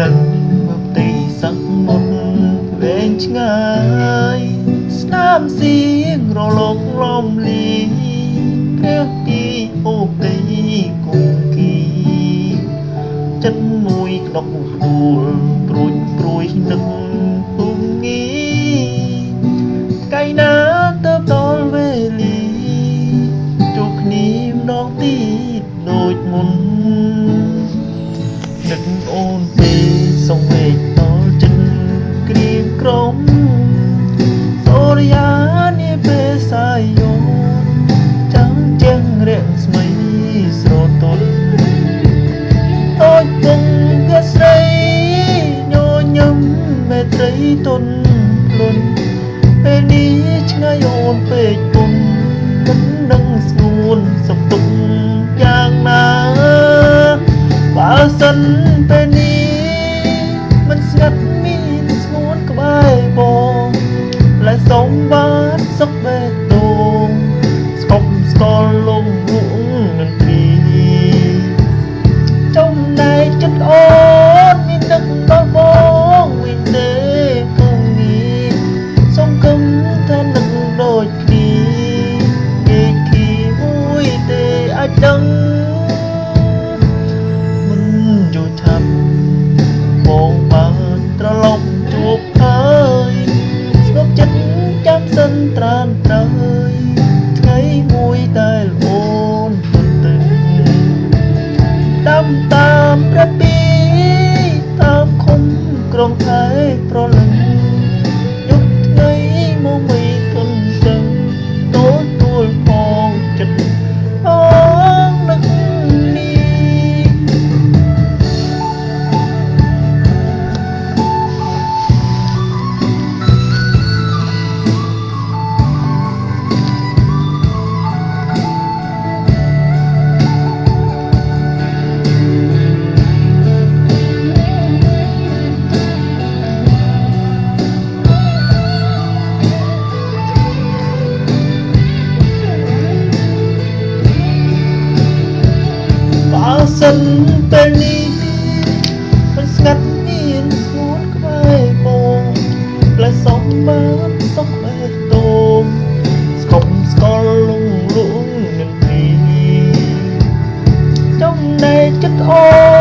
លឹងមើលទីសមុទ្រវែងឆ្ងាយស្នាមសៀងរលកលំលីព្រះពីអូកៃគង្គគីចិត្តមួយក្តុកដួលព្រួយនឹកពុំងីថ្ងៃណាទៅដល់វេលាជួបគ្នាម្ដងទៀតដូចមុននឹកអូនពេលសងវេកដល់ចិត្តក្រៀមក្រំសូរិយានេះពេលសាយយោចាំជាងរាំងស្មីស្រទន់ដូចពងវាស្រីញញឹមមេត្រីទុនភ្លុនពេលនេះឆ្ងាយអូនពេកពុនមិនដឹងស្ងួនសុខទុក្ខយ៉ាងណាបើសិនពេលនេះមិនស្ងាត់មានស្ងួនក្បែរបងและសូមបានសុខបេះដូងស្គប់ស្កល់លងលក់នឹងព្រីចំណែកចិត្តអូនមាននឹកដល់បងវិញទេពុំងារសុំគំថានឹកដូចគ្នាគេគីមួយទេអាចដឹងមិនយល់ថាបងបានត្រឡប់ជួបហើយស្ងប់ចិត្តចាំសិនត្រានត្រើយថ្ងៃមួយដែលអូនទៅតាមព្រះពីតាមខំក្រុមថែប្រលឹងយុគថ្ងៃមកមិនគំចឹងទួលផងចិត្តអងនឹកនេះសិនពេលនេះមិនស្ងាត់មានស្ងួនក្បែរបងและសុំបានសុខបេះដូងស្គប់ស្កល់លងលក់នឹងព្រីចំណែកចិត្តអូ